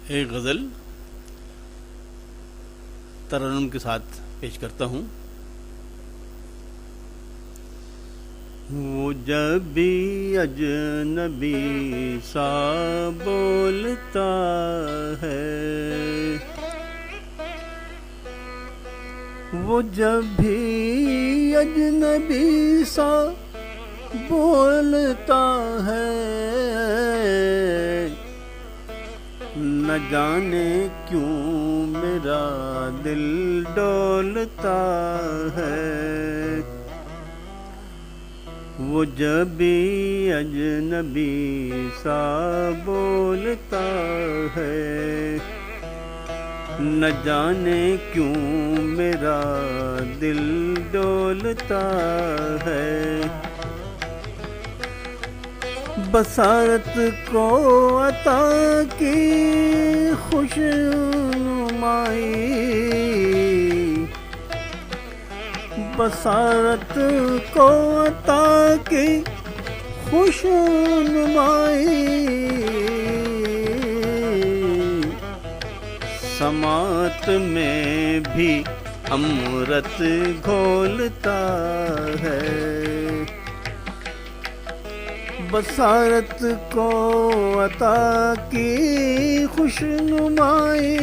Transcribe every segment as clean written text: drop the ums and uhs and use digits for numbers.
एक गज़ल तरन्नुम के साथ पेश करता हूँ। वो जब भी अजनबी सा बोलता है, वो जब भी अजनबी सा बोलता है, न जाने क्यों मेरा दिल डोलता है। वो जब भी अजनबी सा बोलता है, न जाने क्यों मेरा दिल डोलता है। बसारत को अता की खुशनुमाई, बसारत को अता की खुशनुमाई, समात में भी अमृत घोलता है। बसारत को अता की खुशनुमाई,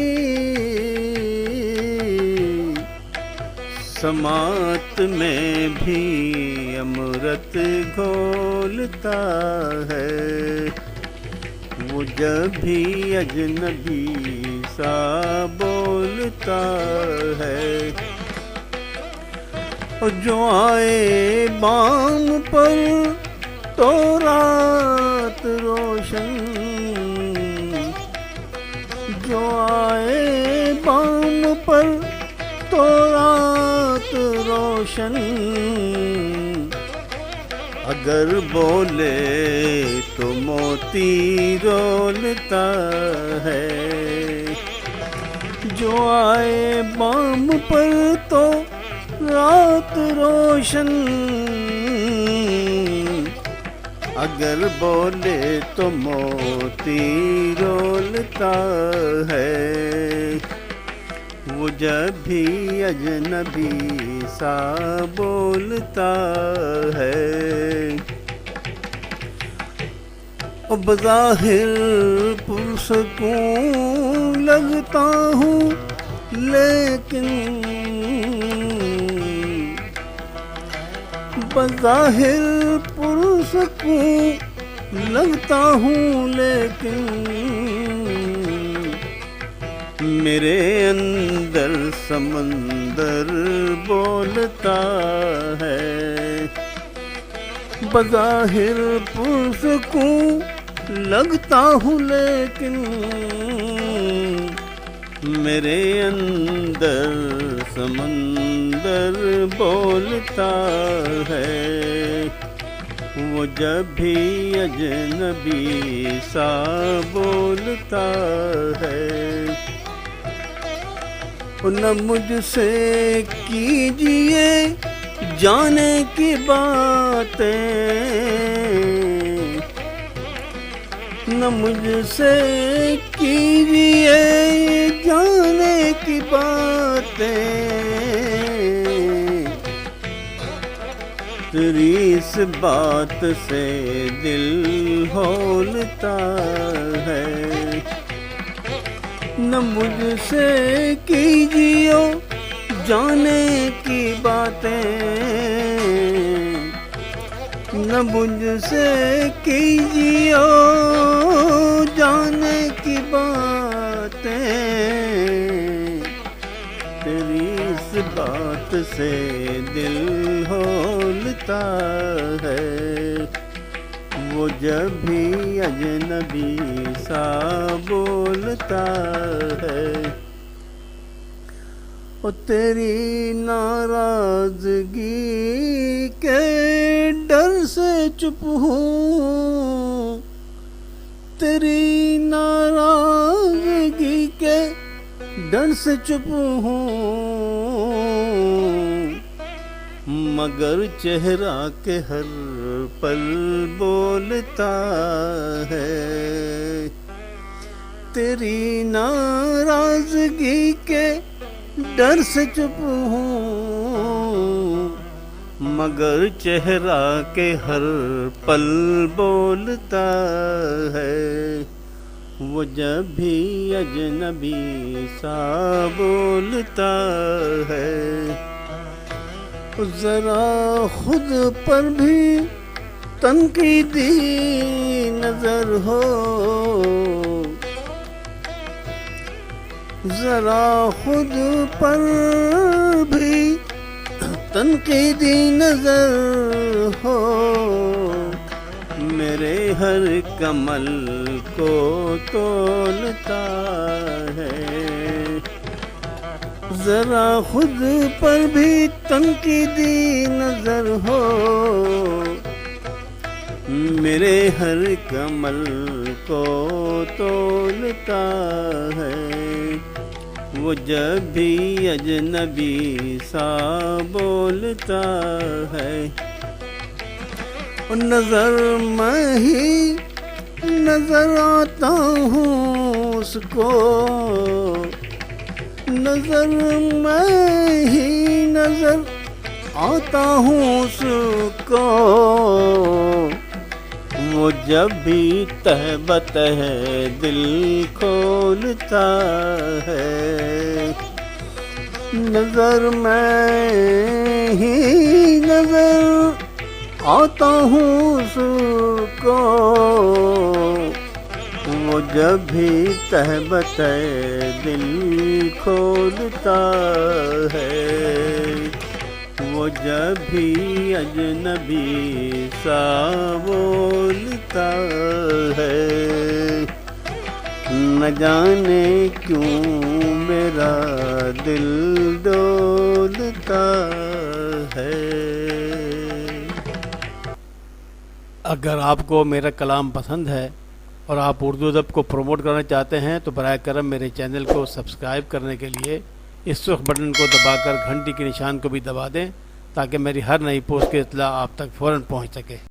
समात में भी अमृत घोलता है। वो जब भी अजनबी सा बोलता है, और जो आए बाम पर तो रात रोशन, जो आए बाम पर तो रात रोशन, अगर बोले तो मोती रोलता है। जो आए बाम पर तो रात रोशन, अगर बोले तो मोती रोलता है। वो जब भी अजनबी सा बोलता है, अब ज़ाहिर पुरसकून लगता हूँ, लेकिन बज़ाहिर पुरसकून लगता हूँ, लेकिन मेरे अंदर समंदर बोलता है। बज़ाहिर पुरसकून लगता हूँ, लेकिन मेरे अंदर समंदर बोलता है। वो जब भी अजनबी सा बोलता है, न मुझसे कीजिए जाने की बातें, न मुझसे कीजिए जाने की बातें, तेरी इस बात से दिल हौलता है। न मुझसे कीजिए जाने की बातें, न मुझसे कीजिए जाने की बातें, तेरी इस बात से दिल हौलता है। वो जब भी अजनबी सा बोलता है, ओ तेरी नाराजगी के डर से चुप हूँ, तेरी नाराजगी के डर से चुप हूँ, मगर चेहरा के हर पल बोलता है। तेरी नाराजगी के डर से चुप हूँ, मगर चेहरा के हर पल बोलता है। वो जब भी अजनबी सा बोलता है। जरा खुद पर भी तनकीदी नजर हो, जरा खुद पर भी तनकीदी नजर हो, मेरे हर कमल को तोलता है। जरा खुद पर भी तनकीदी नजर हो, मेरे हर कमल को तोलता है। वो जब भी अजनबी सा बोलता है। नजर मैं ही नजर आता हूँ उसको, नजर मैं ही नजर आता हूँ उसको। वो जब भी तहबतह दिल खोलता है। नजर मैं ही नजर आता हूँ उसको, वो जब भी तहबतह दिल खोलता है। वो जब भी अजनबी सा बोलता है। न जाने क्यों मेरा दिल डोलता है। अगर आपको मेरा कलाम पसंद है और आप उर्दू अदब को प्रमोट करना चाहते हैं तो बराए करम मेरे चैनल को सब्सक्राइब करने के लिए इस सुर्ख बटन को दबाकर घंटी के निशान को भी दबा दें, ताकि मेरी हर नई पोस्ट की इत्तला आप तक फ़ौरन पहुंच सके।